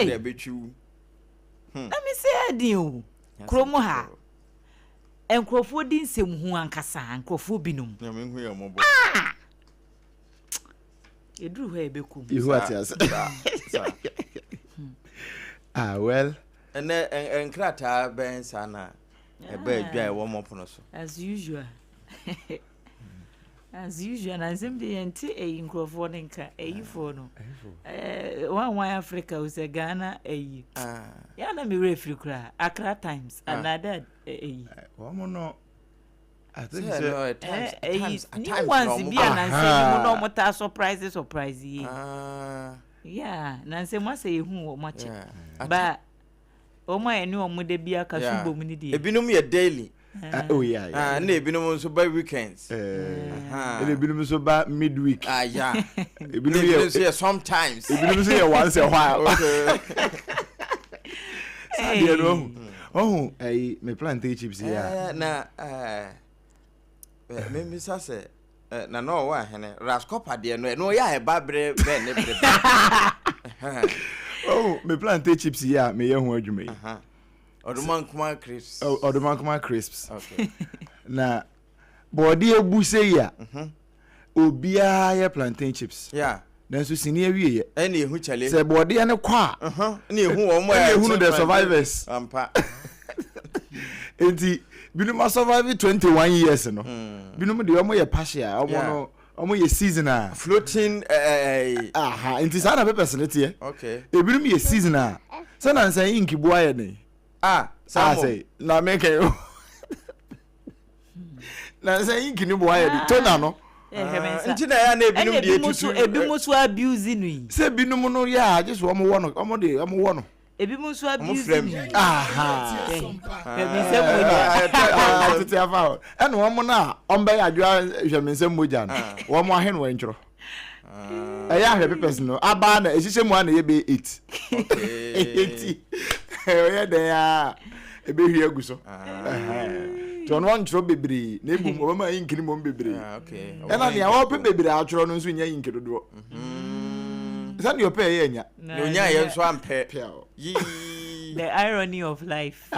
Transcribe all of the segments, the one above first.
dey bechu let me say adiu kromo ha enkrofo di nsem hu ankasa enkrofo binum na me hu ya mobo edru ho ebekum ihu atias well and enkrata ben sana ebe adwa e wo mopono so as usual na nsem de enti enkrofo ne nka eyifo no one Africa use Ghana ya na me refri kra Accra Times another wo no I think at times once be an say no more surprise yeah na say mo say hu o match ba o mo eni o mo de bia ka subo mu ni die ebinum ye daily oh yeah na ebinum so by weekends ebinum so by midweek yeah ebinum ye sometimes ebinum so ye once a while say no oh me plantain chips here na me say na no wa hene rascopa de no ya e ba bre be ne bre oh me plantain chips here me ye ho adwuma Odomankuma crisps okay na body ebu say ya obia ye plantain chips yeah then so sini awie ye ene ehu chale say body ne kwa na ehu o mo ehu the survivors ampa enti binum survive 21 years no binum de omo ye partial omo ye seasonal floating enti sana papers ne tie okay binum ye seasonal sana nsan inkibu aye ne say na make you na nsan inkini bo aye de tona no nti na ya na ebinum de etutu ebimu so abuse nu yi say binum no ya just omo wo no omo wo no ebimu so abuse nu me say moja tete afa ene omo na omba ya adwa hwe say moja no omo ahen wo ntro ya hwe papers no aba na ehihye mu ana ye be 8 okay oya de ya ebe hwie aguso to no ntro bebre na ebum obama yinkini mom bebre okay ena ne awo pe bebre atro no nso nya yinkido do san yo pe ye nya no nya ye nso ampe the irony of life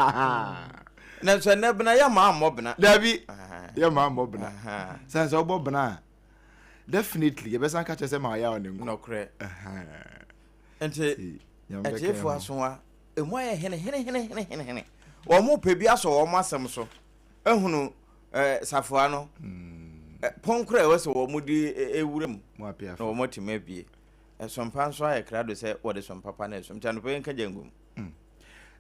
na so na bna ya ma mobna dabi ya ma mobna san so bobna definitely ye besan ka chese ma ya onengu no kre ente ejefo asonwa emu ye hene wo mo pe bia so wo mo asem so ehunu safoa no ponkra we so wo mo di ewuram mo apia no mo time bie sompa so aye krado se wo de sompa pa na som chanu pe nka jangum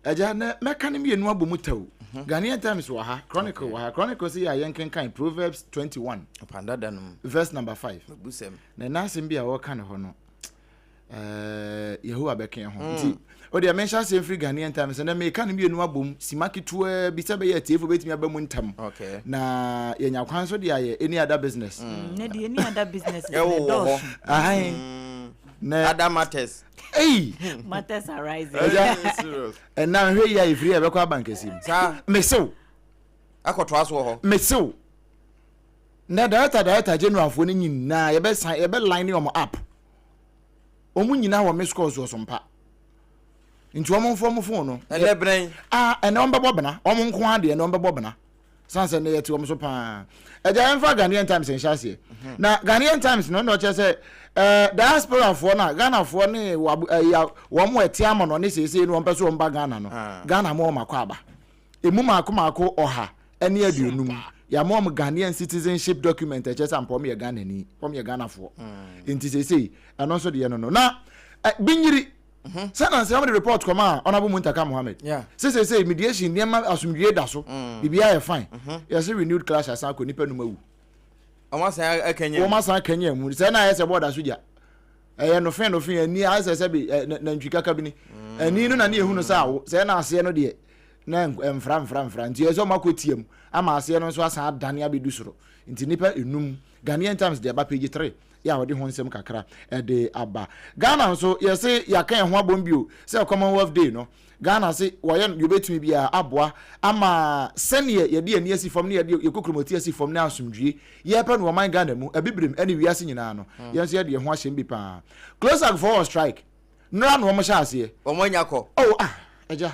eja na meka ne mienu abomu taw Ghanaian Times wa ha Chronicle say ya yenken kan Proverbs 21 pandada no verse number 5 busem na nasim bia wo kan ho no Yehowa beken ho nti o de mention say free Ghanaian Times na me kan mienu abom simakitu bi se be ye tiefo betimi abamu ntam okay na yenya kwan so de aye any other business na de any other business na other matters matters arising and now here ya free e be kwa bank esim sa mesew akoto aso ho mesew na data general fo ni nyina ye be line your app omu nyina wo miss calls so mpa nti omo mfo phone no ele bren ene ombe bobna omo nko ade ene ombe bobna sanse ne yeti omo so pa eja enfa Ghanaian Times en shase na Ghanaian Times no che se diaspora fo na Ghana fo ne wo mo etiamo no ne sese no ompe so omba Ghana no Ghana mo makwa aba emu mako oha ene aduonum ya mo Ghanaian citizenship document che se ampom ye Ghana ni pom ye Ghana fo enti sese eno so de no na binyiri sana say the report come on honorable Muntaka Mohammed say mediation niam asumdue da so bibia ye fine you say renewed clash asan ko nipa numa wu omasa akanya mu say na say border so ja no fen ani say be na ntwika bi ni ani no na ne ehunu say na ase no de na mfra nti yeso makotiem ama ase no so asan adane abedu soro nti nipa enum Ghanaian Times de ba page 3 ya wodi honsem kakra de aba Ghana so yese yakan ho abombio say Commonwealth Day no Ghana say woyen yobetumi bia aboa ama sene ye de ani asi fom ne ye kokromoti asi fom ne asomdwie ye pa no man Ghana mu abibrem ani wiase nyina no yenso ye de ho ahyem bi pa close up for strike nra no mo sha ase omonya ko oh eja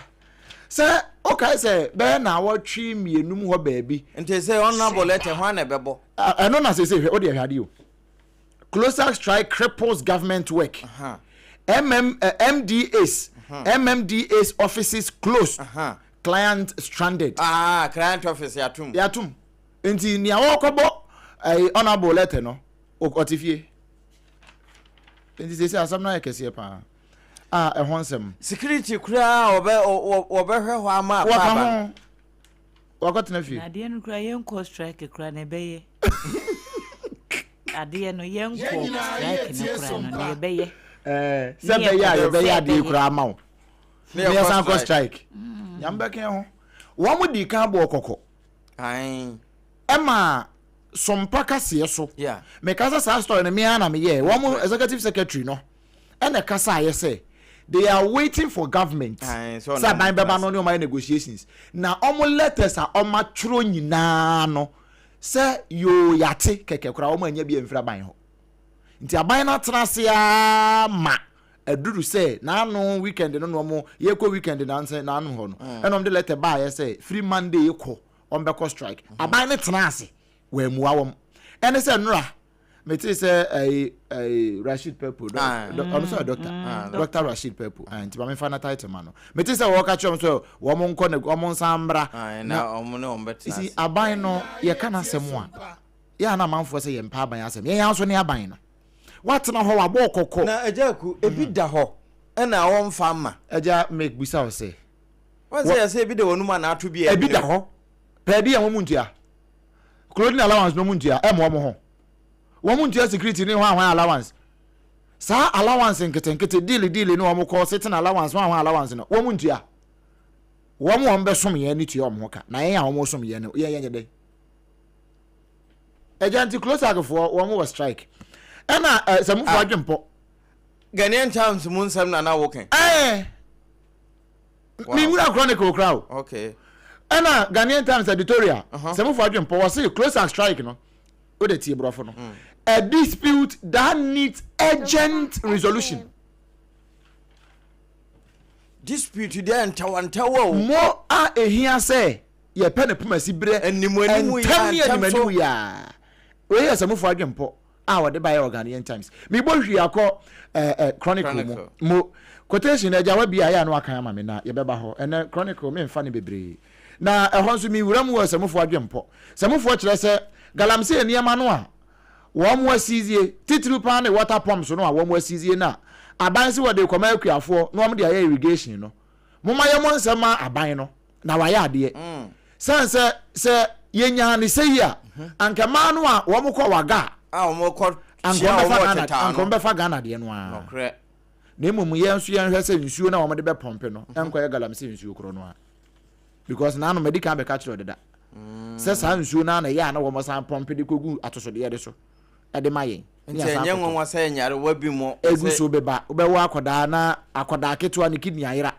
say okay say be na awotwe mienum ho baabi nti say honorable letter ho na bebo eno na say o de hwade o closer strike cripples government work MMDAs MMDAs offices closed client stranded client office yatum nti ni awokobo honorable letter no otifie nti say asam na yakese pa ehonsem security kura obehwe ho ama pa wakotena fie na de no kura yenko strike kura na beye ade no yenko strike na kura no na beye sebe ya beye ade kura ma wo ne sanko strike yambeke ho wo mu di kan bo okoko ema sompa kase so me kasa sa story na me ana me ye wo mu executive secretary no ene kasa aye say they are waiting for government so ban beba no my negotiations na omo letters a oma tworo nyina no say yo yate keke kura omo anya bi emfira ban ho nti aban na trase a ma eduru say na no weekend no omo ye ko weekend na nse na no ho no enom de letter ba ye say free monday ko on be ko strike aban na trase we muwa wom ene say nura me tell say Rashid Pepo I'm sorry Dr. Rashid Pepo and ba me fa na title man no me tell say wo ka chom so wo mo nko ne wo mo nsambra na omo ne ombetna see aban no ye kana asem a ya na manfo say ye mpa aban asem ye yanso ne aban na what na ho wa bo kokko na ajaku ebi da ho e na wo mfa ma aja make bisa o say what say ebi da wonu ma na ato bi ebi da ho pa bi yan wo muntia clothing allowance no muntia e mo ho womun tia security ni hwan allowance sa allowance nkete deal ni womu ko sitting allowance hwan allowance no womun tia womu ombe som ye ni tia omho ka na yen womu som ye no ye dey agent close agfo womu was strike ena samu fo adwempo Ghanaian Times mun sam na woken mi wura chronicle crowd okay ena Ghanaian Times editorial samu fo adwempo was say close and strike no o de tie brofo no a dispute that needs urgent resolution. Dispute there ntawantawo mo a ehia say ye pe ne puma sibre animu ya we yes amufo adwempo a wo de buy Ghanaian Times me bo hwi akọ chronicle mo quotation na jawa bia ya no akan ama me na ye beba ho ene chronicle me mfa ne bebre na ehon so mi wuram wo samufo adwempo samufo kire se galamse eniema no a wo mo asizie titru pa na water pumps no a wo mo asizie na aban se wo de koma akuafo no mo de aye irrigation no moma ye mo nsema aban no na wa ya ade sense se yenya ne sei a anka ma no a wo mo kọ waga a wo mo kọ anko fa Ghana de no a na emum ye nso ye nhwe se nsuo na wo mo de be pompe no enko ye galamse nsuo kro no a because na no medical be catch deda se sa nsuo na ye na wo mo san pompe de kogu atosode ye de so ade mayen nti enye nwanwa sa nyare wabi mo egu so beba obewo akoda na akoda ketua ne kidney ayira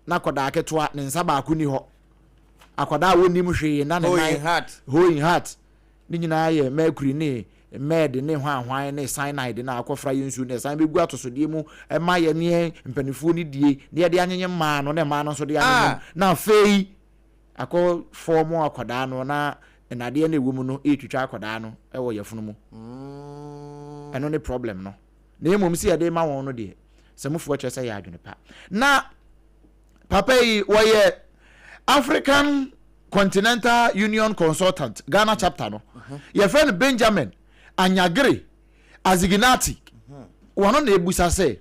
na akoda ketua ne nsa ba akuni ho akoda woni mu hwe na ne hoing heart ni nyina ye mercury ne med ne hwan ne cyanide na akofra yensu ne san begu atosode mu ema ye ne mpanifo ni die ne ye de anyenye ma no ne ma no so de anyenye na fei akọ form akoda no na enade na ewumu no etwitwa akoda no ewo yefunu mu eno ne problem no na emom si ade ma won no de semufo kire se ya adwene pa na papa yi woye African Continental Union Consultant Ghana chapter no ye friend Benjamin Anyagre Aziginati wono na ebusa se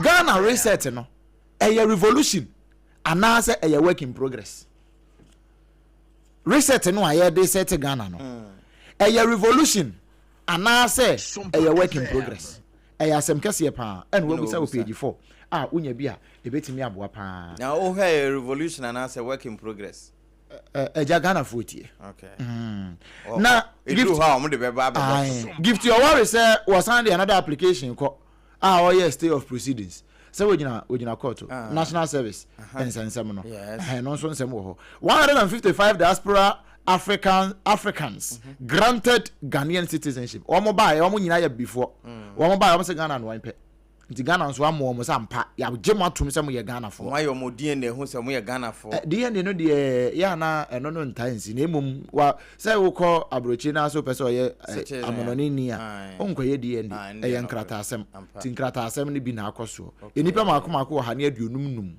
Ghana reset no eye revolution anase eye work in progress reset no aye de set Ghana no eye revolution anase eye work in progress eye asem kese pa en wo busa page 4 unya bia ebetimi aboa pa na o he revolution anase work in progress eja Ghana fotie okay na give how mo de be ba gift your worry say was send another application ko yes stay of proceedings say we gina court national service ensensem no no so nsem wo ho 155 diaspora Africans granted Ghanaian citizenship omo ba omo nyina ya before omo ba omo say Ghana no wanpe nti Ghana nso amo mo sampa ya gem atum se mo ye Ghana fo why your mo DNA hu se mo ye Ghana fo DNA no de ya na eno no ntansi na emom wa se wo kọ abrochi na so pese oye amononi ni a onkoye DNA e ye nkrata asem ti nkrata asem ni bi na akoso enipa maako wo ha ne aduonum num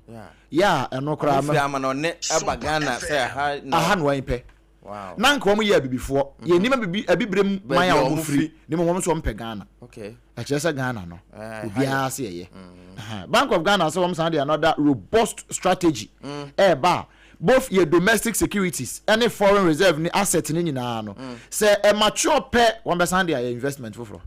ya eno kra ma amonone aba Ghana se ha no wan pe wow na nka mo ye abibifo ye nima abibrem man ya wo free ni mo so mpe Ghana okay a chese Ghana no obia se ye Bank of Ghana so say another robust strategy ba both your domestic securities any foreign reserve ni asset ni nyina no say a mature pair one be say their investment for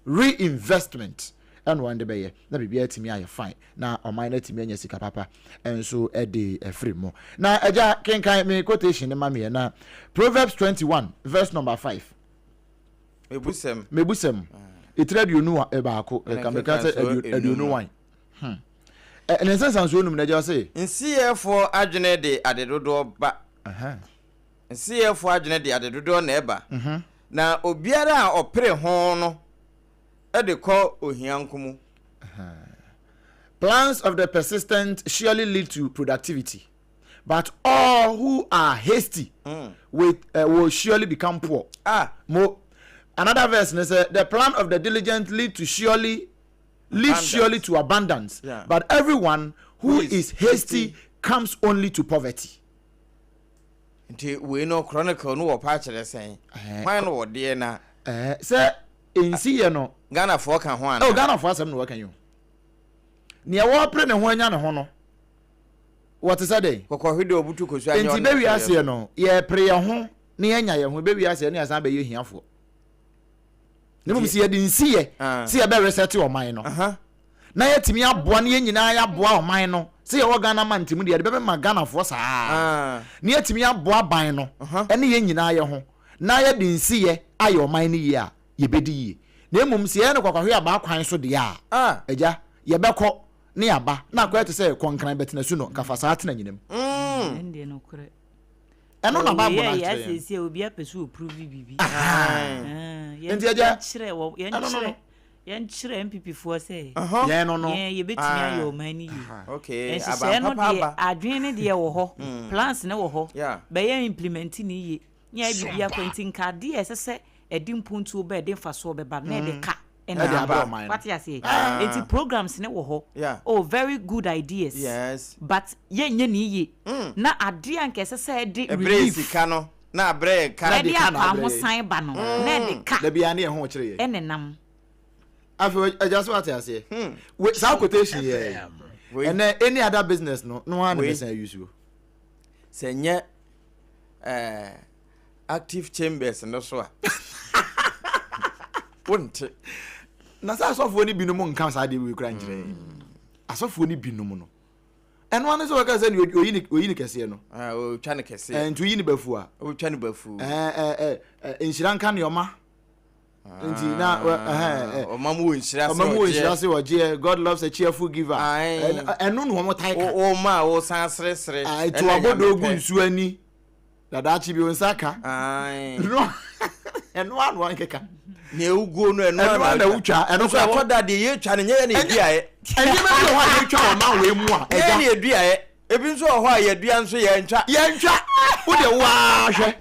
reinvestment and one de be na bibia timi aye fine na o mine timi anya sika papa enso e de free mo na eja kenkan me quotation ni ma me na Proverbs 21 verse number 5 mebusem itradu nu e ba ko ka me ka say aduonu wan en sense so num na je say nsiyefo adwene de adedodo ba nsiyefo adwene de adedodo na eba na obiara a opere ho no e de ko ohiankomu plans of the persistent surely lead to productivity but all who are hasty will surely become poor another verse says the plan of the diligent leads surely to abundance but everyone who is hasty comes only to poverty. Nti we no chronicle no wo pa kire sen why no wo de na say ensi ye no Ghana for kan ho ana Ghana for asem no wo kan yo ne wo pre ne ho anya ne ho no what is that day kokko hwede obutu kosu anya enti be wi ase no ye pre ye ho ne anya ye ho be wi ase ne asan be ye hiafo ne mo si ye de nsi ye si ye be reset o man no na ye timi aboa ne ye nyina ya aboa o man no si ye wo Ghana man timu de be ma Ghana for saa ne ye timi aboa ban no ene ye nyina ye ho na ye de nsi ye aye o man ne ye a ye bedi ye na mum si ye ne kwakwa aba kwan so de a eja ye bekọ ne aba na akwa te se konkran betina su no kafa saa tena nyinem ende no kure eno na babo na ya sesi obi apesu prove bibi enti eja chire wo yan chire MPP fo se ye no ye betimi ayo mani yi okay aba papa adwene de wo ho plans ne wo ho be ye implement ni yi nya bibi akwantin ka de esese edimpuntu be de faso be ba na de ka what you say it's programs ne wo ho oh very good ideas yes but ye nye ni yi na ade anke sese de relief ka no na abre ka de ka na ho san ba no na de ka da bia ne ho kire ye enenam afi just what you say we sa quotation ye and any other business no one person use you say nye active chambers no so a won't na sa asofo ni binom nka sa de we kura njire asofo ni binom no eno ane so waka say oyi ni kese no o twa ne kese ntu yi ni bafu a o twa ne bafu enhira nka ne oma nti na omamu enhira se oje God loves a cheerful giver eno no mo tai ka o ma o san sere to abodo gu nsu ani dada chi bi onsaka no eno anu ankeka ne ugo no eno na utwa eno so akoda de ye twa ne nye ne duae enyi me bi ho ye twa o ma we mu a eja ne duae ebi nso ho a ye dua nso ye ntwa wo de wa hwe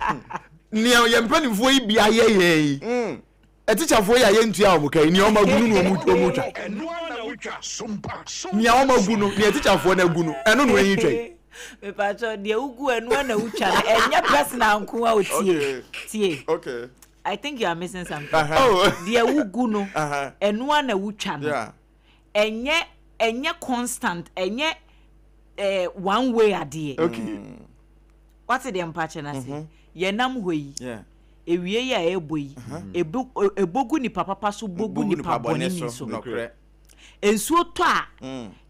ne ye mpanifo yi bia ye etichafo ya ye ntua o mukai ni o magunu no mu twa eno na utwa sompa ni o magunu ni etichafo na gunu eno no yin twa me pacho de ugu eno na utwa enye personal nko a otie okay I think you are missing something. The ugu no, eno na utwa no. Enye constant, enye one way ade. Okay. What is the impact na say? Ye nam hoyi. Yeah. Ewie ya eboyi. Ebogu ni papa so bogu ni paboni ni so. Ensuo to a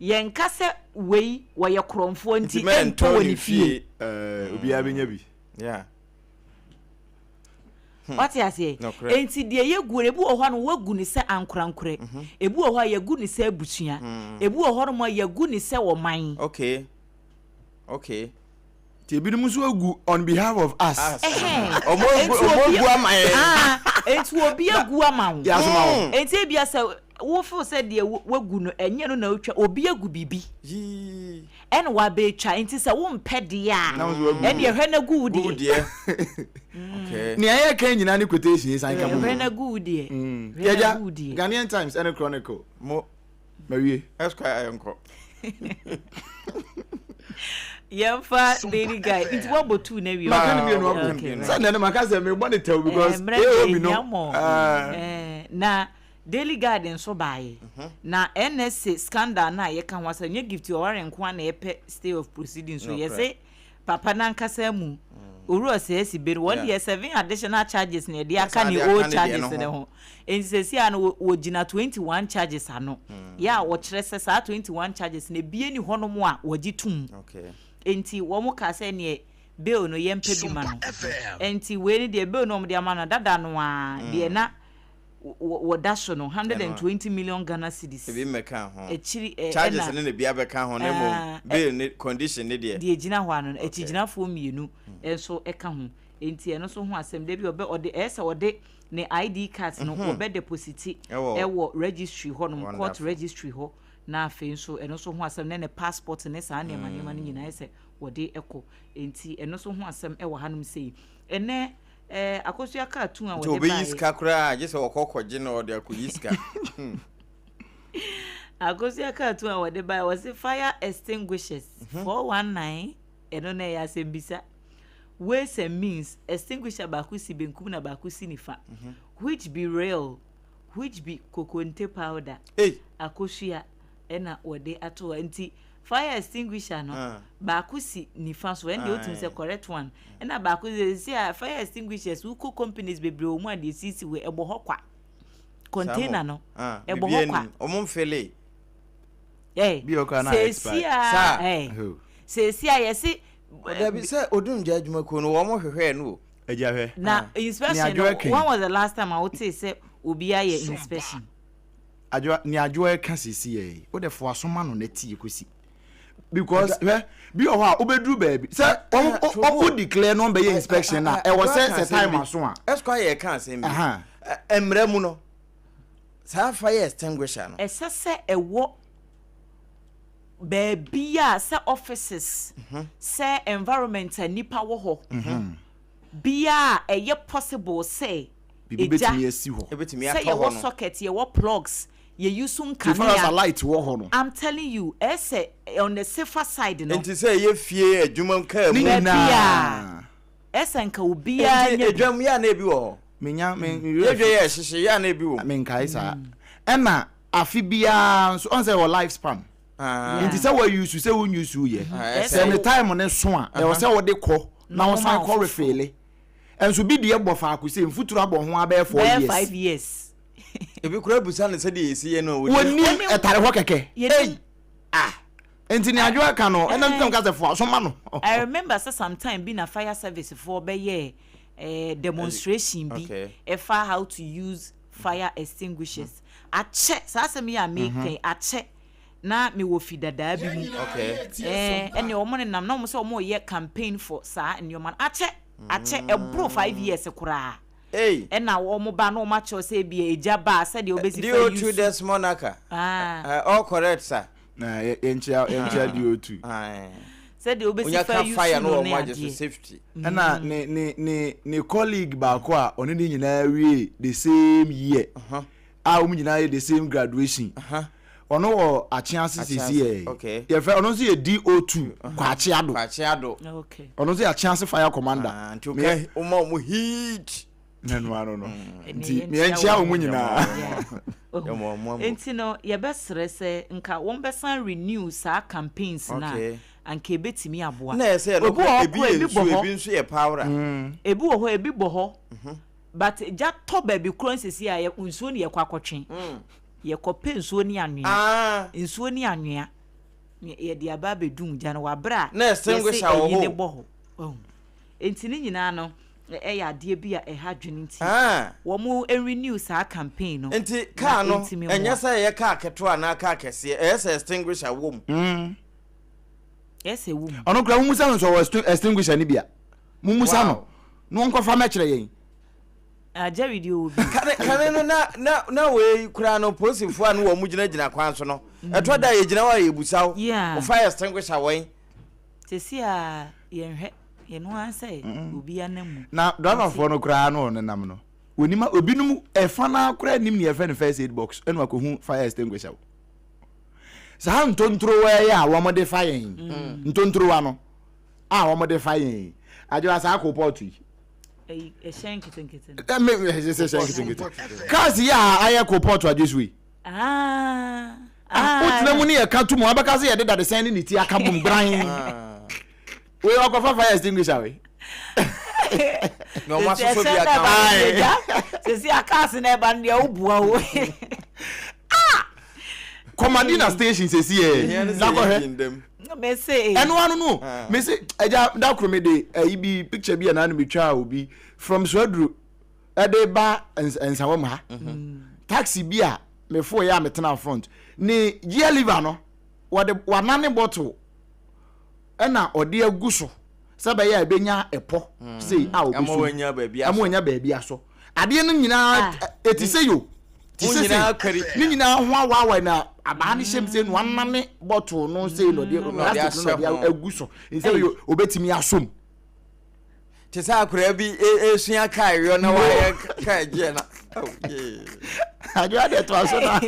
ye nka se wei wo ye kromfo nti ento woni fie. Obi abenya bi. Yeah. What you say? Enti de ye gu ebu o ho no wagu ni se ankorankore. Ebu o ho ye gu ni se abusua. Ebu o ho no ye gu ni se wo man. Okay. Ti ebi mu so agu on behalf of us. Omo aman. Enti obi agu ama wo. Enti bia se wo feel say de wagu no enye no na otwa obi agu bibi yi en wa be twa nti se wo mpɛ de a en ye hwɛ na gu de okay ni aye kan nyina ni quotation san ka mo hwɛ na gu de yeah Ghanaian Times and Chronicle mo mawie esquire ayonko Yemfa Daily Guide. It's what about two na we. Maka ni no okay. So na maka say me body tell because eh obi no. Na Daily Guide nso baaye. Na NSA scandal na ye kan wasa nye gift o ware nko na ye pe stay of proceedings so ye say papa na nkasa mu. Oru ose be 1 year 7 additional charges na dey aka ni old charges ne ho. Ensesi an wo gina 21 charges ano. Ya wo kire se sa 21 charges na bie ni honom a wo gitum. Okay. Enti wo mo ka se ne bill no ye mpeduma no. Enti we ni de bill no mo de ama no dada no a de na wo dash no 120 million Ghana cedis. E bi meka ho. Echiri charges ne bia beka ho na mo bill ne condition ne de. De gina ho ano echi gina fo mienu enso eka ho. Enti eno so ho asem de bi obe ode esa ode ne ID cards no obe deposit ewo registry ho no court registry ho na afi nso eno so ho asem ne passport ne sa na manema ne nyina ese wode eko enti eno so ho asem ewo hanum sei ene akosua ka tun a wode ba obe yiska kura je se okokoje na ode akoyiska akosua ka tun a wode ba was fire extinguishers 419 eno na ya sembisa ways and means extinguisher bakusi benkum na bakusi nifa which be real which be kokonte powder akosua ena wode ato anti fire extinguisher no bakusi nifa so and the ultimate say correct one ena bakusi say fire extinguishers uko companies bebre omu ade sisi we ebo hokwa container no ebo hokwa omomfele bi okana expert say yesi there be say odunja adwuma ko no wo mo hwehwe no eja hwe na inspection when was the last time I would say obi aye inspection adwo ka sisi ye wo de fo asoma no na ti ekosi because bi o ha obedru baby say o declare no be inspection na e was say time aso a esquire kan asem bi emre mu no sa fire extinguisher no esese ewo baby ya se offices se environment nipa wo ho bia eye possible say bibi betimi esi ho ebetimi ato ho say ye socket ye wo plugs ye use camera light wo ho no I'm telling you say on the safer side no enti say ye fie adwuma nka mu na nka obia nya adwam ya na ebi wo menya ye ye hihye ya na ebi wo menkai sa ena afi bia so on say your lifespan nti say we use say we use ye say the time on so a e say we de kɔ na wo san kɔ refill enso bi de ebo fa akuse mfuturo abo ho aba 5 years ebi kura busa ne say de yesi ye no woni etare ho keke enti ni adwo aka no ena ntam ka se fo so ma no I remember sometime be na fire service for be ye demonstration bi efa how to use fire extinguishers a check sa se me ya make a check na me wo fi dada bi mu ene o mo ne nam na mo se o mo ye campaign for sa nneoma ache e bro 5 years kura ena wo mo ba na o ma che se bi eja ba se de obesi fa use do this monaka all correct sir na encha do2 se de obesi fa use fire no mo just safety ena ne colleague ba ko a oni ni nyina wie the same year a o nyina the same graduation ono wo achianse sisi ye fe ono so ye DO2 kwa achiado okay ono so ye achianse fire commander me o ma mo heat no nti me enchia o munyina enti no ye besere se nka won besan renew sa campaigns na anka ebetimi aboa na se no ebi nso ye power ebi wo ho ebi bo ho but ja to ba bi kron sisi a ye nsuo ne ye kwakotwen ye kope nsuo ni anwea nsuo ni anwea ye de aba bedum gya no wabra na extinguisher wo enti ni nyina no ya ade bia ha dwene nti wo mu renew sa campaign no enti ka no enya sa ye ka keto ana ka kese esa extinguisher wo mu esa wo mu ono kra mu sa no so extinguisher ni bia mu musa no no nko fa ma kire yen Jerry di obi. Kane no na we kura no posifo anu wo mugina kwan so no. Eto da ye gina wa ye busaw. O fire extinguisher wen. Sesi a yenhwe ye no ansay obi anamu. Na driver for no kura no nenam no. Onima obinum efa na kura nim ne efa ne first aid box enu akohu fire extinguisher. Sa ntontro wa ya wo mo de fire. Ntontro wa no. Wo mo de fire. Ajo asa akoport yi. A shank it. That make me say shank it. Cause ya aye koport wa Jesu. Otuna mu ne ya ka tumu abaka say ya de that send ni ti aka bum bran. We okofa fire extinguisher we. No ma so bi aka. Se si aka se na ba ndia obua wo. Commandina station say see eh. Na go he. Me say eno anu no me say eja da krome de ibi picture bi na me twa obi from Swadru e dey ba ensawam ha taxi bi a me fo ya metena front ni gear lever no wanane bottle na ode aguso sebe ya ebenya epo say a obi so amwanya ba bia so ade no nyina etise yo ni nyina ho awawa na abani shemse no wanane bottle no say no de plastic no de aguso say yo obetimi asom te sa akura bi esua kai yo na wa kai je na ajo ade to aso na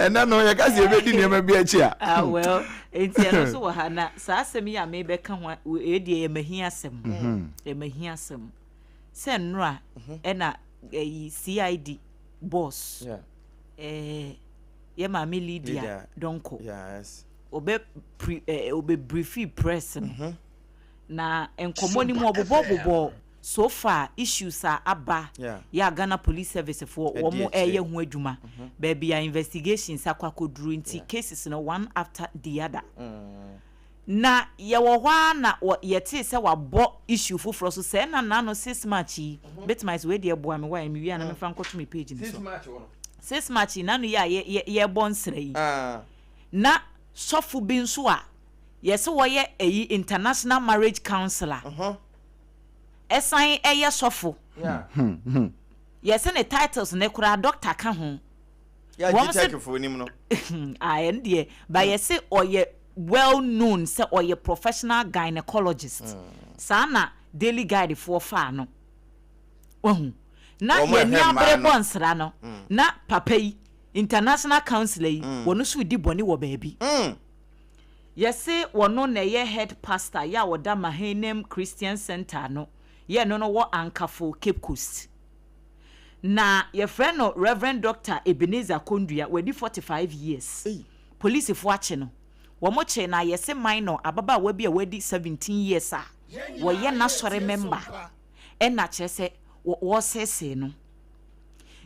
ena no ya kasi ebedi ne ma bi achi a well enti no so wa ha na sa asem ya me be ka ho e de emahia asem se nra ena CID boss ye ma me Lydia donko yes obe briefy press na enkomo ni mu obobo so far issues are aba ya Ghana Police Service for omo eye hu adwuma baby ya investigations akwakoduru nti cases no one after the other na ye wo hwa na ye te se wabo issue fufuro so se na no 6 match BITMISE we de eboa me wa me wi na me fa nkoto me page ni so 6 match na no ye bonsre yi na sofu bi nso a yes wo ye eyi international marriage counselor esan eye sofu yes ne titles ne kura doctor ka ho ya check for nim no ndie ba yes oye well known say oye professional gynecologist sana daily guide for fa no na ye ni abre bonsra no na papa yi international counselor yi wono so di boni wo baabi yesi wono na ye head pastor ya woda Mahenem Christian Center no ye no wo Ankafo Cape Coast na ye friend no Reverend Dr. Ebenezer Kondua wedi 45 years police fo ache no wo mo che na yesi minor ababa wa bi a wedi 17 years a wo ye na sore member e na che se wo sese no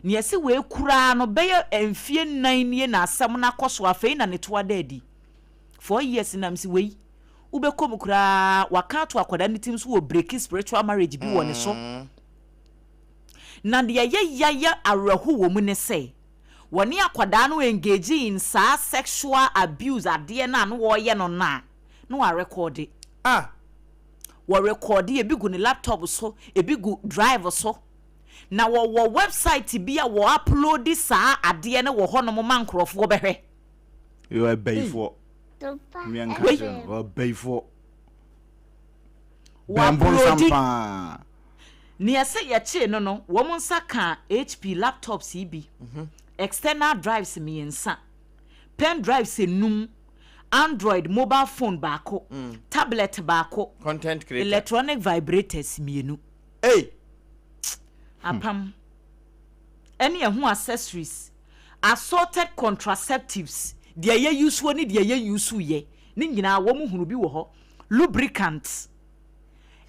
ni yesi we kura no be emfie nan nie na asem na koso afei na ne to adadi 4 years na msi wei ubekom kura wakato akoda ne tim so wo break spiritual marriage bi woni so na de ye arehu wo mu ne say woni akoda no engage in sexual abuse ade na no wo ye no na no wa record wo record e bi gu ne laptop so e bi gu drive so na wo website bi a wo upload saa ade ne wo hono mo mankrofo behwe you are bayfo mianka bayfo bambon sampa ni ase ya che no wo mo nsa ka HP laptops ibi external drives miensa pen drives enum Android mobile phone baako tablet baako content creator electronic vibrators mienu APAM any ehun accessories assorted contraceptives dia ye use woni dia ye use ye ni nyina wo mu hunu bi wo ho lubricants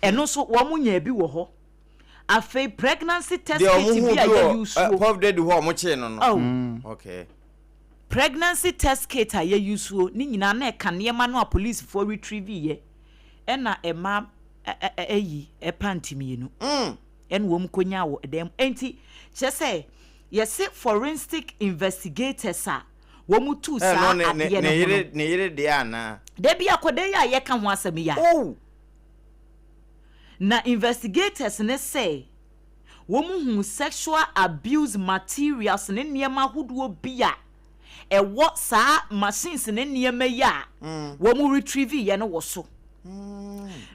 eno so wo mu nya bi wo ho afei pregnancy test kit bi a ye use wo pop dead ho mo che no no okay pregnancy test kit a ye use wo ni nyina na e kane ma no a police for retrieve ye e na e ma eyi e pantimienu en wo mkonya wo dem enti che say yes forensic investigators a wo mutu sa ade ne yire de ana de bia kode ya ye ka ho asem ya na investigators ne say womu hu sexual abuse materials ne niema hodo bia ewo saa machines ne niema ya womu retrieve ye no wo so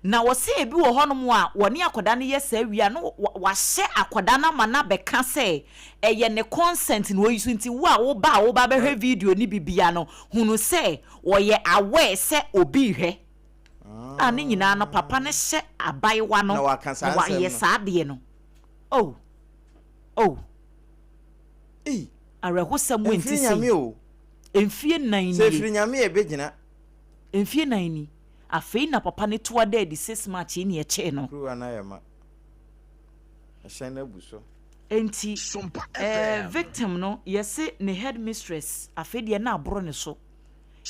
na wo se bi wo honom a woni akoda ne yesa awia no wa hye akoda na mana beka se eye ne consent no yisu nti wo ba be video ni bibia no hunu se wo ye aware se obi hwe ani nyina no papa ne hye abaiwa no wa ye saade no oh arehosam wenti se emfie nan ni se firi nyame e begina emfie nan ni afei na papa ne to ada di 6 match ni e che no kru anayema ahye na buso enti victim no yese ne headmistress afei de na abro ne so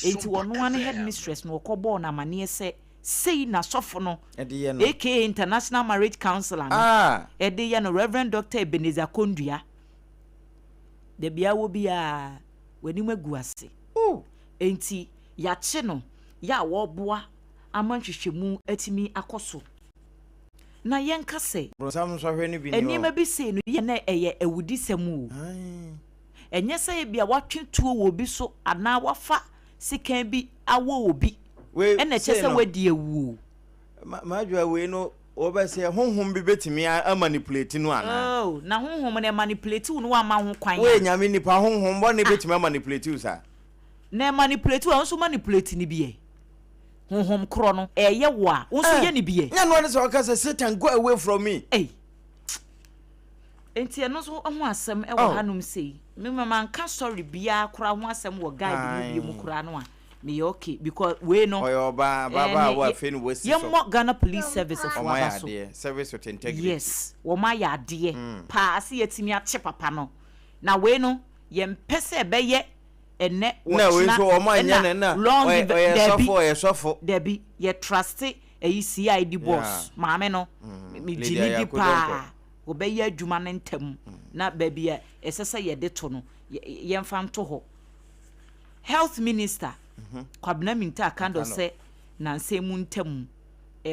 enti wono ane headmistress no okobo na mane se sei na sofo no aka International Marriage Council no ede ye no Reverend Dr. Ebenezer Kondua de bia wo bia wani maguase enti ya che no ya wo boa amanhwehwemu atimi akoso na yenka se brosam so hwe ni bi ni enima bi se no ye na eye awudisemu enye se bia watwetuo wo bi so ana wafa sikan bi awo obi ene che se wadi ewu majwa we no obese honhom bi betimi a manipulate no ana na honhom na manipulate no ama ho kwan we nyame nipa honhom bo ne betimi a manipulate usa na manipulate wo so manipulate ni bi honhom kro no eye wo a wo so ye ni bi nya no ne so ka say Satan go away from me enti eno so ho asem e wo hanum sei me mama nka sorry bia kra ho asem wo guide no bi mu kra no a me okay because we no baba wa fe no wasi so yemmo Ghana Police Service of Waso service with integrity yes wo ma ya de pa ase yetimi ache papa no na we no yempese beye ene wo na we so wo ma nya na oye sofo debi ye trust e CID boss maame no me jini di pa wo be ye adwuma ne ntam na ba bia esese ye de to no ye mfam to ho health minister kwabna minta kando se na nsemu ntam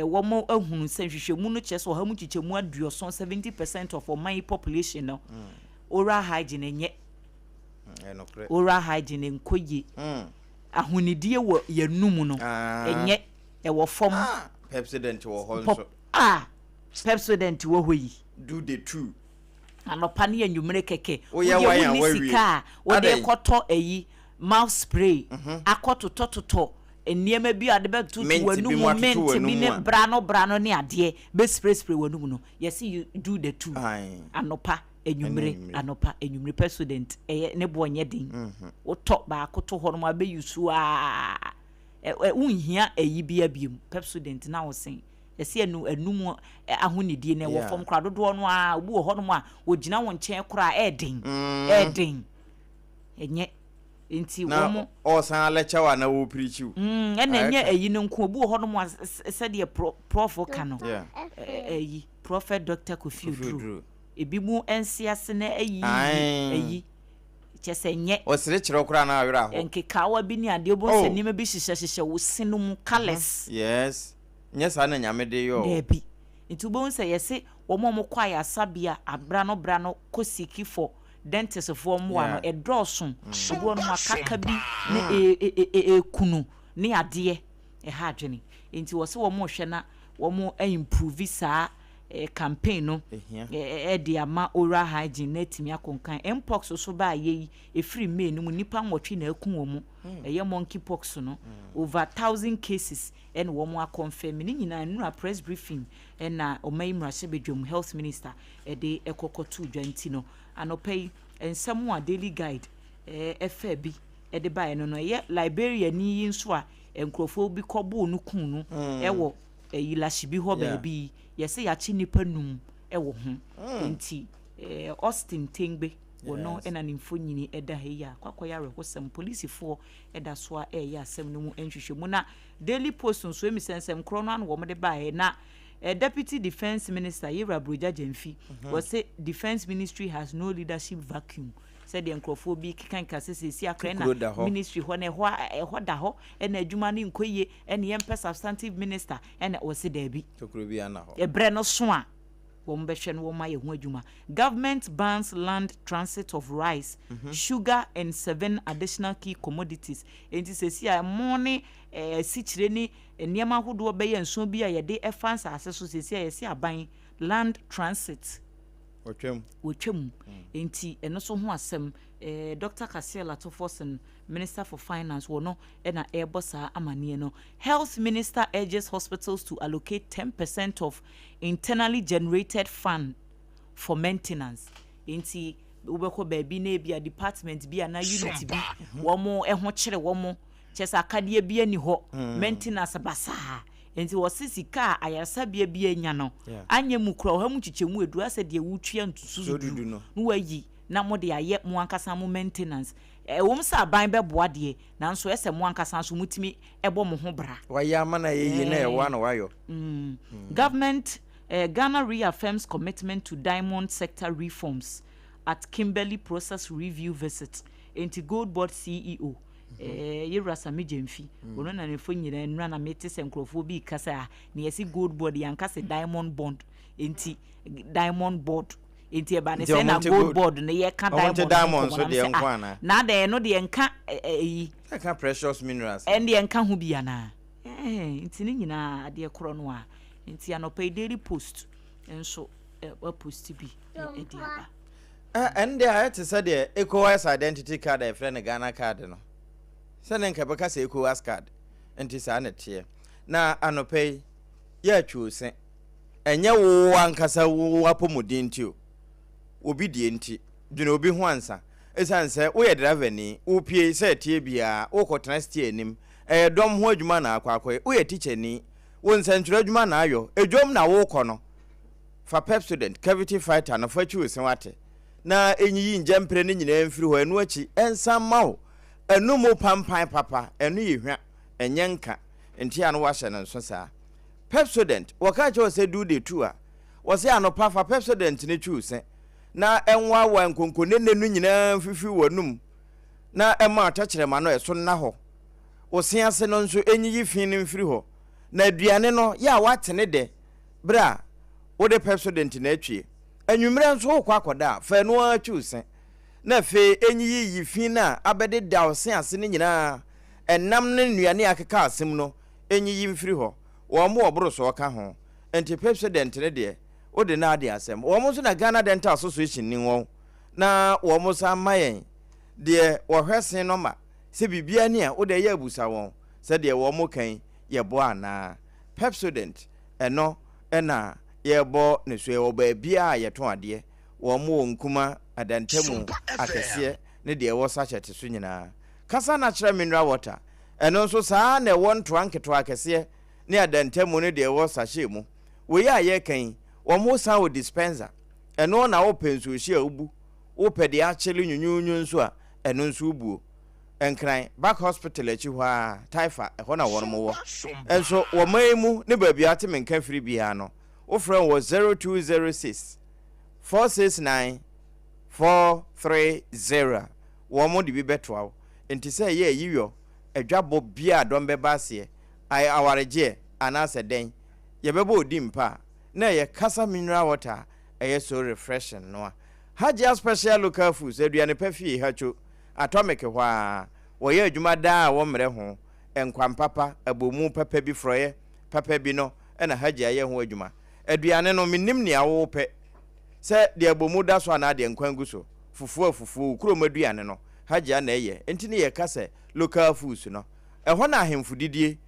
wo mo ahunu se hwehwemu no kyese oha mu chichemu aduoson 70% of my population no oral hygiene enye oral hygiene nkoye ahunidie wo yanum no enye e wo fom Pepsodent wo ho nso Pepsodent wo hoyi do the true anopa ne anwumere keke wo ye wan wa wi wo de koto eyi mouth spray akoto toto eniema bi ade betu wanu moment mi ne brano ne ade be spray wanu no yes you do the two anopa enwumere president ne boonye din wo to ba akoto ho no ma be yusu unhia eyi bia biem president na wo sen yes enum ahonidie ne wo fom kra dodo no a obu ho no a ogina wo nchen kra edin enye enti womo o san lecture wa na wo preachiu enye eyi no nko obu ho no mo se de prof kano eyi prophet Dr. Kofi Oduro ebi mu ensiase na eyi chese nye o sire kire okura na awira ho enkekawa bi ni ade obo se nima bi hihye wo sinu mu colors yes nye sa na nyame de yo debi enti obo se yese wo mo kwa ya sabia brano kosiki for dentist for mo ano edrosun obo no akaka bi ne kunu ne ade ha adwene enti wo se wo mo hwe na wo mo improve saa campaign no de ama oral hygiene netimi akonkan mpox so ba ye efiri May no mu nipa nwotwe na akun wo mu eye monkeypox no over 1000 cases and wo mu akonfirm ni nyina nura press briefing na omayimra sebedwom health minister de ekokoto dwanti no anopai ensemu a daily guide efa bi de ba no ye Liberia ni yin so a enkrofo bi kobo no kun no ewo eyilashibi ho ba bi yesi ya chi nipa num ewo ho enti Austin Tengbe wono ena nimfo nyini eda he ya kwakoya rehosem police for eda so a ya asem no mu enhwehwemu na daily post nso emisensem krono an wo mde ba na Deputy Defense Minister Yera Broja Jemfi was say Defense Ministry has no leadership vacuum. Said the encrophobia kan kasese si akra na ministry ho na ho da ho na adwuma ne nkoye na yempe substantive minister na o se da bi tokro bi ana ho ebre no so a wombehwe wo ma ye ho adwuma. Government bans land transit of rice, sugar and 7 additional key commodities. Enti sesi a money sichire ni niam ahodo be ye nso bi a ye de efans aseso sesi a ye se aban land transit Wotwam. Enti eno so ho asem Dr. Kasiela Tofosen, Minister for Finance, wono ena ebosa amanie no. Health Minister urges hospitals to allocate 10% of internally generated fund for maintenance. Enti ubeko baby na bia department bia na unit bi womo eho kire womo chesa akade bia ni ho maintenance basa. Enti wosisi ka ayarsa bia nya no anya mu kura ho mu chichemu edu ase de wutwia ntusuzu no wayi na mo de aye mo ankasa mo maintenance wom sa ban beboa de na nso ese mo ankasa so mutimi ebo mo ho bra waya mana ye na e wa na wayo. Government Ghana reaffirms commitment to diamond sector reforms at Kimberley process review visit. Enti Gold Board CEO Yerasa Mijemfi wono na ne fonyira nra na mete senkrofo bi kasa na yesi Gold Board yankase diamond bond enti diamond board enti eba ne say na Gold Board ne ye ka diamond so de nkwana na de no de nka ka precious minerals and de nka ho bia na enti ne nyina ade koro no a enti anopa daily post enso post bi e di aba and there to say the ECOWAS identity card a friend Ghana card no senen ka beka say ECOWAS card enti sa na tie na anopa ya twuse enye wo ankasa wo apomodin ti obi die nti dwene obi ho ansa esan se wo ye driver ni wo pie se tie bia wo ko transit anim dom ho adwuma na akwakwe wo ye teacher ni wo nsanturo adwuma na ayo edwom na wo ko no fa pep student cavity fighter na fa twuse wate na enyi njempre ni nyina mfiri ho enu achi ensan mawo enu mo pampan papa enu yehwa enyenka enti anu wa hye nso saa pep student waka che se do the tour wo se anopa fa pep student ni twuse na enwa wa nkonkone nenu nyina mfifi wonum na ema atachire ma no eso na ho wo se ase no nso enyi yifin ni mfiri ho na aduane no ya watene de bra wo de pep student na atwie anwumre nso kwa akoda fa no atwuse na fe enyi yifin na abede da wo se ase ni nyina enam ne nnuane akeka asem no enyi yimfiri ho wo mo obro so ka ho enti president ne de o de na ade asem wo mo so na Ghana Dental Association ni won na wo mo sa mayen de wo hwesen no ma se bibia ni a o de ya abusa won se de wo mo kan ye bo ana president eno ena ye bo ne so ye wo ba bia ye to ade wo mo nkuma adantemu akese ne de wo sa chete so nyina kasa natural mineral water eno so saa na won to anketo akese ne adantemu ne de wo sa hye mu wo ya ye kan wo mo sa wo dispenser eno na wo pensu hye ubu wo pede a chele nyunyunyu nso a eno nso ubu enkran back hospital achi hwa taifa ho na won mo wo enso wo maimu ne ba bia te menka firi bia no wo frɛ wo 0206 469 430 wo mo de bi betoa enti sɛ ye yiyo adwabo bia don be baase ai awareje anase den ye bebo odi mpa na ye kasa mineral water so refreshing no Hajia special local foods aduane pafie hacho atomic hwa wo ye adwuma da wo mre ho enkwampapa abomu papa bi froye papa bi no na Hajia ye ho adwuma aduane no minim ne awo pe se de abomu da so na de enkwangu so fufu kuromaduane no Hajia na ye enti ne ye kase local foods no ho na ahemfu didie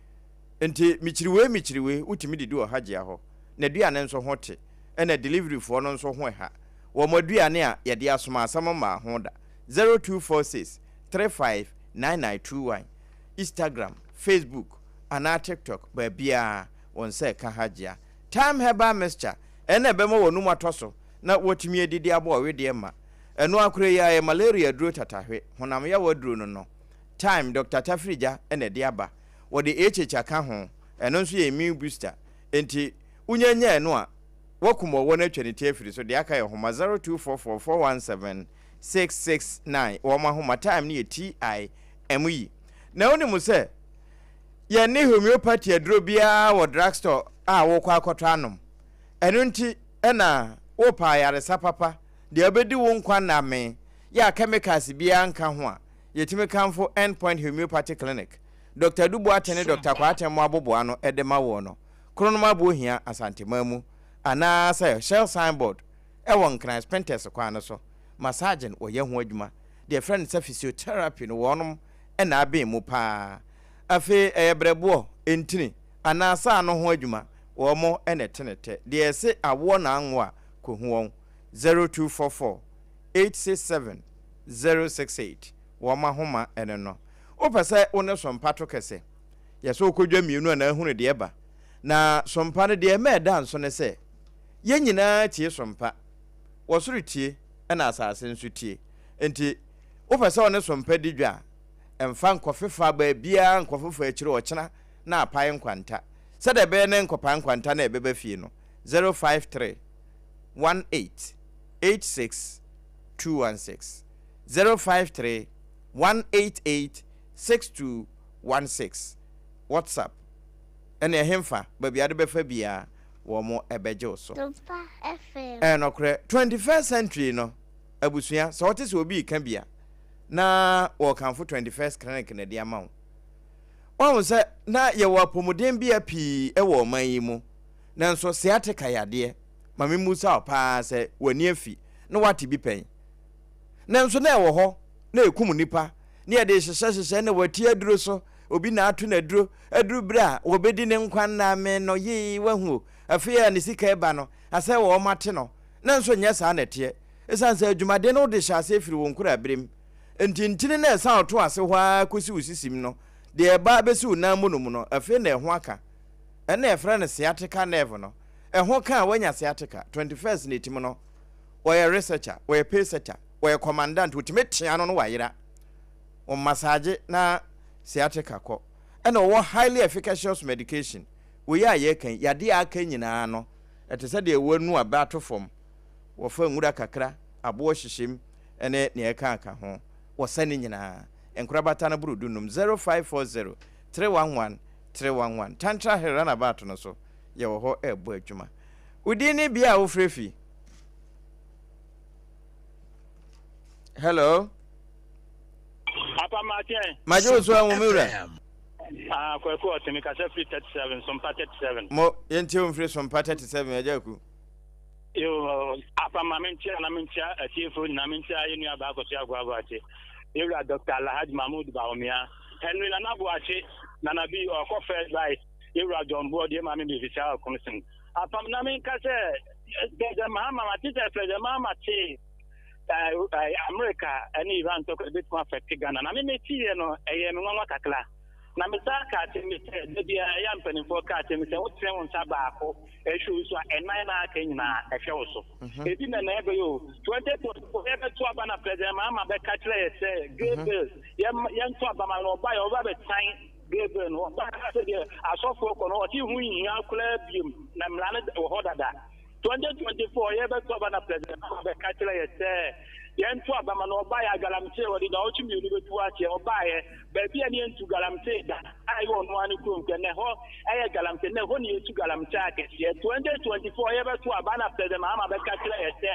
enti michiriwe utimi didi o Hajia ho na aduane nso ho te na delivery for no nso ho ha wo maduane a ye de asoma asama ma ho da 0246 359921 Instagram, Facebook, and TikTok ba bia won se ka Hajia time herbal mixture ene be mo wonu matoso na wotimi edidi abo we de ma eno akure ya malaria duro tatahwe honam ya waduro no time Dr. Tafrija ene de aba wo de echecha ka ho eno nso ye immune booster enti unyanya eno a wakumo wona atwani tiafiri so de aka ye homa 0244417669 wo ma homa time ne TIME na oni mu se ye ne homeopathy aduro bia wo drugstore a wo kwa akoto anom eno nti ena wo pa yaresa papa de obedi wo nkwa na me ya chemicals bia nka ho a yetime kanfo endpoint homeopathy clinic Dr. Dubu atene Dr. Kwate mo aboboa no edema wo no kronoma bo hia asantemamu ana say shell signboard e won kran spentes kwa no so massaging oye ho adwuma de friend say physiotherapy no wonom e na abe mu pa afi ebrebo entini ana sa no ho adwuma wo mo e netenete de se awo na anwo a ko hu 0244 867 068 wo ma homa ene no o pese one sompa to kese yeso okodwa mienu na ahunu de eba na sompa ne de me da nso ne se ye nyina tie sompa wo soro tie na asase nso tie enti o pese one sompa di dwa emfa nkofefa ba bia nkofefa akire ochena na apae nkwanta se de be ne nkopa nkwanta na ebeba fie no 053 18 86 216 053 188 6216 WhatsApp ene hemfa baby ade befa bia wo mo ebeje so SOMPA FM enokre 21st century no abusua so wote se obi ka bia na wo kanfo 21st clinic na dia ma wo se na ye wo apomuden bia pi e wo man yi mu nanso se ateka yade mame musa opa se wani afi na wate bi pen nanso na e wo ho na ekum nipa ne ya de hyehyehye na wati aduro so obi na ato na aduro bra obedi ne nkwan na me no yi wahu afia ne sika eba no ase wo mate no nanso nya sa na tie esanse adwumade no de hyase firi won kura brem entintini na esa oto ase hwa kosi usisim no de eba besi unamu no mu no afia na eho aka ena efra ne sciatica nerve no eho ka wanya sciatica 21st ne tim no oye researcher oye researcher oye commandant ultimate ano no wayira on massage na sciatica ko ena wo highly efficacious medication we ya ye kan yade aka nyina no etese de wonu aba to fom wo fa nwura kakra abo hyehyem ene ne eka aka ho wo sane nyina enkurabata na burudunum 0540 311 311 tantra herana bato no so ye wo ho ebo adwuma udini bia wo frefi. Hello. Apa Martin. Majo so anwumura. Kweko otemi ka free 37 SOMPA 37. Mo yenti on free SOMPA 37 ajaku. Yo apa mamentia na mentia atiefo na mentia yenu aba akoso agwa ati. Ewra Dr. Alhaji Mahmoud Baomia. Henry na nabu ati na nabi okọ first right. Ewra John Board ye mame bi fisa okonsin. Apa na men ka se de mama matite de mama ti America and Iran talk a bit more affect Ghana. I mean, no, I am one kakla. Na mitaka temi de bia yam penin for ka temi se wo tren won sabako e hwu so enai na aka nyina e hwe so e bi na ebe yo 2024 ebe to aba na president ma be ka kire se Gabriel yam to aba ma no ba yo ba be tan Gabriel no ba se de asofo ko no ti hu yin akula biem na mlane wo dada 2024 ebe to aba na president ma be ka kire se yentu abama no ba ya galamte wodi da ochi mi uni betu ache oba ye ba bia ni entu galamte da ayo no ani ku nke ne ho eye galamte ne ho ni entu galamte ake ye 2024 ye betu abana president ma be ka kire ye se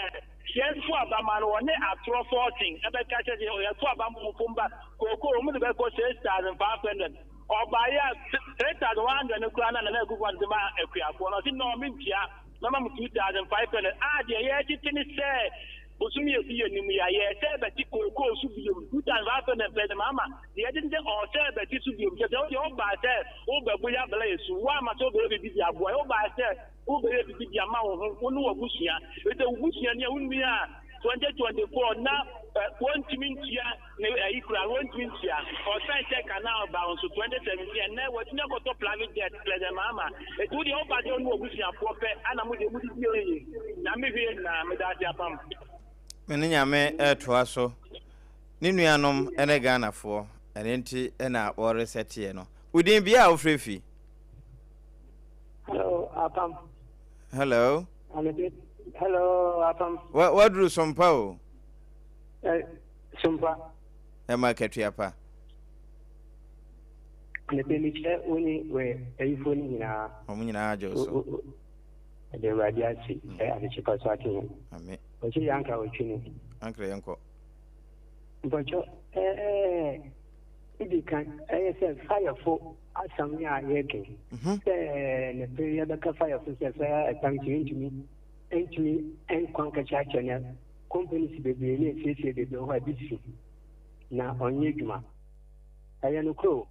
yentu abama no ne atro 14 ebe ka kire ye tu abama mu fumba koko mu de be ko 6500 oba ya 3100 ne kura na na egugu adema ekuafo no si no mi bia na ma mu 2500 de ye titini se Osumi esi enimu ya ye sebeti koko subium utan vafe na pede mama ye dinde o sebeti subium je o ba se o bebu ya bela yesu wa ma so be bibi abo o ba se o be bibi ama wo onu ogusia ete ogusia ne unu ya 2024 na wontimintia ne ikura wontimintia o sai check na ba on so 2017 na we tinya ko to private jet pede mama e tu di o ba de onu ogusia prope ana mu de mu di ye na me hwe na me da ti apam mene nyame toa so ne nuanom ene Ghanafo ene nti ena o reset ye no udin bia o frefi. Hello Apam. Hello Apam. What do SOMPA o? SOMPA e ma ketuapa ne pemiche oni we eyifoni nyina o munyina ajo so de radiasi ade chika so ati amen o chi yanka o chini ankle yanko bocho idi kan say fire for asam ya yeke ne pe ya da ka fire for say tanki entimi en kwanka chacha ne companies bebe ne sese bebe ho abisi na onye dwuma aya no kro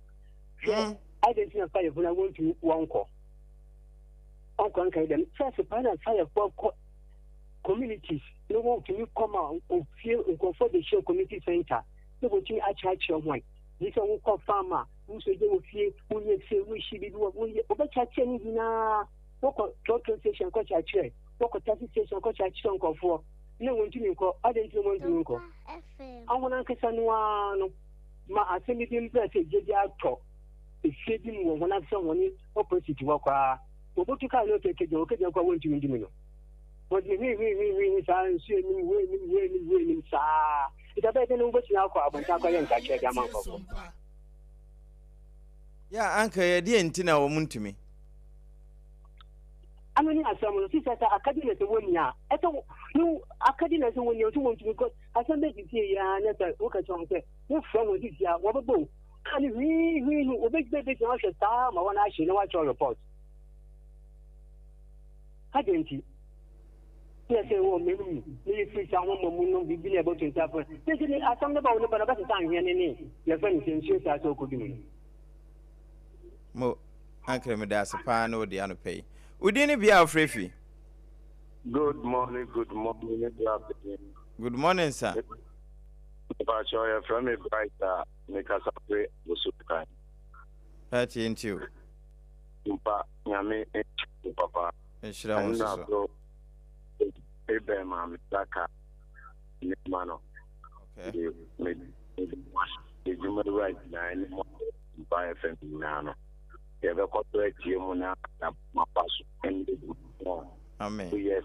identity fire for na want to wonko onko nkai dem first fire for communities no want to come out and feel for the show community center no want to attract one this one call farmer who say they will feel who you say we should be doing over chatting na what total station ko chatche what taxi station ko chatche on for no want to ko identity want to ko I want to say no ma asemi dim press jeje actor ifedim wo wona someone opposite wo kwa obotu ka no take je okeje kwa won timi ndimi no but we sa nsu we sa ida ba de no botu akwa abonta kwa yen ka che ga man ko ya anka ye die ntina wo muntimi amani asamu si sa akadina se wonia eto no akadina se wonia to won timi ko asambe ti ya na ta o ka chon se wo from wo ti ya wo bo kan we no obegbe ti wa se ta ma wona shi na wa cho report hadenti yes wo me ni fi sa wo mo no bi le bo to ta fo se ni asam na ba wo ba ka ta hwe ni ye fa ni se nsi sa so ko dum mo ankle me da sapa na odi ano pay udini bia ofrefi Good morning. Good morning, sir. Pacho, from a brighter, make us a pray, Musuka. That's into you. Umpa, Yame, Papa. And should I want to Abraham, Daka, Mano. Okay. The human right line, by a family nano. You have a corporate Yamuna, Mapas, and amen. we have